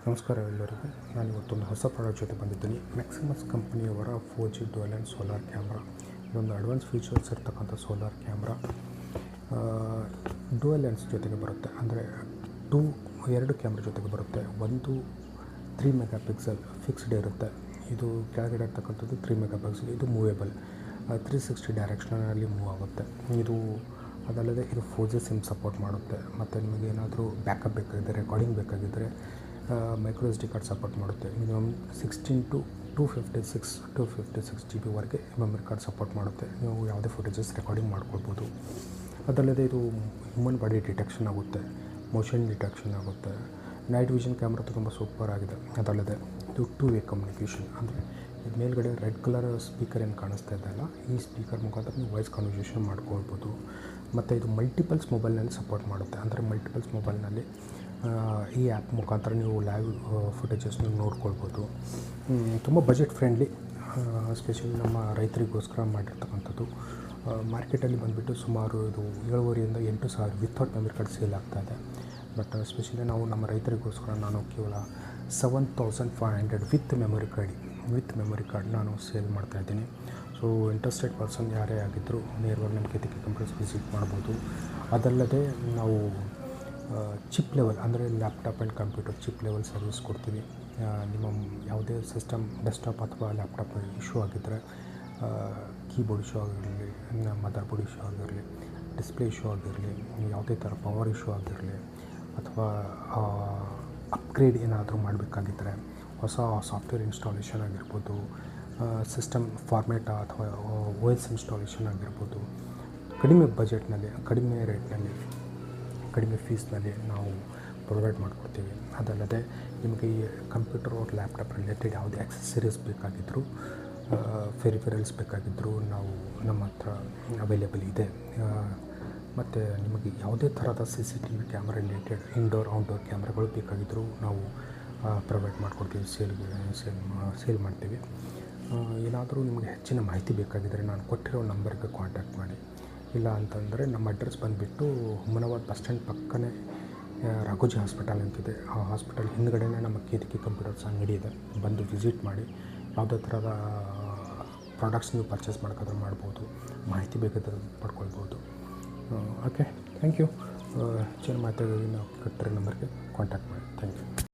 ನಮಸ್ಕಾರ ಎಲ್ಲರಿಗೂ. ನಾನಿವತ್ತೊಂದು ಹೊಸ ಪ್ರಾಡಕ್ಟ್ ಜೊತೆ ಬಂದಿದ್ದೀನಿ. ಮ್ಯಾಕ್ಸಿಮಸ್ ಕಂಪನಿಯವರ 4G dual lens solar camera. ಇದೊಂದು ಅಡ್ವಾನ್ಸ್ ಫೀಚರ್ಸ್ ಇರ್ತಕ್ಕಂಥ ಸೋಲಾರ್ ಕ್ಯಾಮ್ರಾ. ಡ್ಯುಯಲ್ ಲೆನ್ಸ್ ಜೊತೆಗೆ ಬರುತ್ತೆ, ಅಂದರೆ ಎರಡು ಕ್ಯಾಮ್ರಾ ಜೊತೆಗೆ ಬರುತ್ತೆ. ಒಂದು 3 ಮೆಗಾ ಪಿಕ್ಸೆಲ್ ಫಿಕ್ಸ್ಡ್ ಇರುತ್ತೆ. ಇದು ಕೆಳಗಡೆ ಇರ್ತಕ್ಕಂಥದ್ದು 3 ಮೆಗಾ ಪಿಕ್ಸೆಲ್. ಇದು ಮೂವೇಬಲ್, 360 ಡೈರೆಕ್ಷನಲ್ಲಿ ಮೂವ್ ಆಗುತ್ತೆ. ಅದಲ್ಲದೆ ಇದು 4G ಸಿಮ್ ಸಪೋರ್ಟ್ ಮಾಡುತ್ತೆ. ಮತ್ತು ನಿಮಗೆ ಏನಾದರೂ ಬ್ಯಾಕಪ್ ಬೇಕಾಗಿದ್ದರೆ, ರೆಕಾರ್ಡಿಂಗ್ ಬೇಕಾಗಿದ್ದರೆ ಮೈಕ್ರೋ SD ಕಾರ್ಡ್ ಸಪೋರ್ಟ್ ಮಾಡುತ್ತೆ. Minimum 16 to 256 GB memory card support ಮಾಡುತ್ತೆ. ನೀವು ಯಾವುದೇ ಫುಟೇಜಸ್ ರೆಕಾರ್ಡಿಂಗ್ ಮಾಡ್ಕೊಳ್ಬೋದು. ಅದಲ್ಲದೆ ಇದು ಹ್ಯೂಮನ್ ಬಾಡಿ ಡಿಟೆಕ್ಷನ್ ಆಗುತ್ತೆ, ಮೋಷನ್ ಡಿಟೆಕ್ಷನ್ ಆಗುತ್ತೆ. ನೈಟ್ ವಿಷನ್ ಕ್ಯಾಮ್ರಾ ತುಂಬ ಸೂಪರ್ ಆಗಿದೆ. ಅದಲ್ಲದೆ ಇದು 2-ವೇ ಕಮ್ಯುನಿಕೇಷನ್, ಅಂದರೆ ಇದು ಮೇಲ್ಗಡೆ ರೆಡ್ ಕಲರ್ ಸ್ಪೀಕರ್ ಏನು ಕಾಣಿಸ್ತಾ ಇದೆಯಲ್ಲ, ಈ ಸ್ಪೀಕರ್ ಮುಖಾಂತರ ನೀವು ವಾಯ್ಸ್ ಕನ್ವರ್ಸೇಷನ್ ಮಾಡ್ಕೊಳ್ಬೋದು. ಮತ್ತು ಇದು ಮಲ್ಟಿಪಲ್ಸ್ ಮೊಬೈಲ್ನಲ್ಲಿ ಸಪೋರ್ಟ್ ಮಾಡುತ್ತೆ. ಅಂದರೆ ಮಲ್ಟಿಪಲ್ಸ್ ಮೊಬೈಲ್ನಲ್ಲಿ ಈ ಆ್ಯಪ್ ಮುಖಾಂತರ ನೀವು ಲೈವ್ ಫುಟೇಜಸ್ ನೀವು ನೋಡ್ಕೊಳ್ಬೋದು. ತುಂಬ ಬಜೆಟ್ ಫ್ರೆಂಡ್ಲಿ, ಎಸ್ಪೆಷಲಿ ನಮ್ಮ ರೈತರಿಗೋಸ್ಕರ ಮಾಡಿರ್ತಕ್ಕಂಥದ್ದು. ಮಾರ್ಕೆಟಲ್ಲಿ ಬಂದುಬಿಟ್ಟು ಸುಮಾರು ಇದು 7,500 - 8,000 ವಿತೌಟ್ ಮೆಮರಿ ಕಾರ್ಡ್ ಸೇಲ್ ಆಗ್ತಾಯಿದೆ. ಬಟ್ ಎಸ್ಪೆಷಲಿ ನಾನು ರೈತರಿಗೋಸ್ಕರ ನಾನು ಕೇವಲ 7,500 ವಿತ್ ಮೆಮೊರಿ ಕಾರ್ಡ್ ನಾನು ಸೇಲ್ ಮಾಡ್ತಾಯಿದ್ದೀನಿ. ಸೊ ಇಂಟ್ರೆಸ್ಟೆಡ್ ಪರ್ಸನ್ ಯಾರೇ ಆಗಿದ್ದರೂ ನೇರವಾಗಿ ನಮ್ಮ ಕೇತಿಕಿ ಕಂಪ್ಯೂಟರ್ಸ್ ವಿಸಿಟ್ ಮಾಡ್ಬೋದು. ಅದಲ್ಲದೆ ನಾವು ಚಿಪ್ ಲೆವೆಲ್, ಅಂದರೆ laptop and computer chip level service ಕೊಡ್ತೀವಿ. ನಿಮ್ಮ ಯಾವುದೇ ಸಿಸ್ಟಮ್ ಡೆಸ್ಕ್ಟಾಪ್ ಅಥವಾ ಲ್ಯಾಪ್ಟಾಪ್ ಇಶ್ಯೂ ಆಗಿದ್ದರೆ, ಕೀಬೋರ್ಡ್ ಇಶ್ಯೂ ಆಗಿರಲಿ, ಮದರ್ ಬೋರ್ಡ್ ಇಶ್ಯೂ ಆಗಿರಲಿ, ಡಿಸ್ಪ್ಲೇ ಇಶ್ಯೂ ಆಗಿರಲಿ, ಯಾವುದೇ ಥರ ಪವರ್ ಇಶ್ಯೂ ಆಗಿರಲಿ, ಅಥವಾ ಅಪ್ಗ್ರೇಡ್ ಏನಾದರೂ ಮಾಡಬೇಕಾಗಿದ್ದರೆ, ಹೊಸ ಸಾಫ್ಟ್ವೇರ್ ಇನ್ಸ್ಟಾಲೇಷನ್ ಆಗಿರ್ಬೋದು, ಸಿಸ್ಟಮ್ ಫಾರ್ಮೇಟ್ ಅಥವಾ OS ಇನ್ಸ್ಟಾಲೇಷನ್ ಆಗಿರ್ಬೋದು, ಕಡಿಮೆ ಬಜೆಟ್ನಲ್ಲಿ, ಕಡಿಮೆ ರೇಟ್ನಲ್ಲಿ, ಕಡಿಮೆ ಫೀಸ್ನಲ್ಲಿ ನಾವು ಪ್ರೊವೈಡ್ ಮಾಡಿಕೊಡ್ತೀವಿ. ಅದಲ್ಲದೆ ನಿಮಗೆ ಈ ಕಂಪ್ಯೂಟರ್ or ಲ್ಯಾಪ್ಟಾಪ್ ರಿಲೇಟೆಡ್ ಯಾವುದೇ ಆಕ್ಸೆಸರೀಸ್ ಬೇಕಾಗಿದ್ದರೂ, ಫೆರಿಫೆರಲ್ಸ್ ಬೇಕಾಗಿದ್ದರೂ ನಾವು ನಮ್ಮ ಹತ್ರ ಅವೈಲೇಬಲ್ ಇದೆ. ಮತ್ತು ನಿಮಗೆ ಯಾವುದೇ ಥರದ CCTV camera related indoor outdoor ಕ್ಯಾಮ್ರಾಗಳು ಬೇಕಾಗಿದ್ದರೂ ನಾವು ಪ್ರೊವೈಡ್ ಮಾಡಿಕೊಡ್ತೀವಿ, ಸೇಲ್ ಮಾಡ್ತೀವಿ. ಏನಾದರೂ ನಿಮಗೆ ಹೆಚ್ಚಿನ ಮಾಹಿತಿ ಬೇಕಾಗಿದ್ದರೆ ನಾನು ಕೊಟ್ಟಿರೋ ನಂಬರ್ಗೆ ಕಾಂಟ್ಯಾಕ್ಟ್ ಮಾಡಿ. ಇಲ್ಲ ಅಂತಂದರೆ ನಮ್ಮ ಅಡ್ರೆಸ್ ಬಂದುಬಿಟ್ಟು ಹುಮನಾಬಾದ್ ಬಸ್ ಸ್ಟ್ಯಾಂಡ್ ಪಕ್ಕನೇ ರಾಘೋಜಿ ಹಾಸ್ಪಿಟಲ್ ಅಂತಿದೆ. ಆ ಹಾಸ್ಪಿಟಲ್ ಹಿಂದುಗಡೆನೇ ನಮ್ಮ ಕೇತಿಕಿ ಕಂಪ್ಯೂಟರ್ಸ್ ಅಂಗಡಿ ಇದೆ. ಬಂದು ವಿಸಿಟ್ ಮಾಡಿ ಯಾವುದೇ ಥರದ ಪ್ರಾಡಕ್ಟ್ಸ್ ನೀವು ಪರ್ಚೇಸ್ ಮಾಡೋಕ್ಕಾದ್ರೂ ಮಾಡ್ಬೋದು, ಮಾಹಿತಿ ಬೇಕಾದ್ರೆ ಪಡ್ಕೊಳ್ಬೋದು. Okay, thank you. ಹೆಚ್ಚಿನ ಮಾಹಿತಿಗಾಗಿ ನಾವು ಕೊಟ್ಟಿರೋ ನಂಬರ್ಗೆ ಕಾಂಟ್ಯಾಕ್ಟ್ ಮಾಡಿ. Thank you.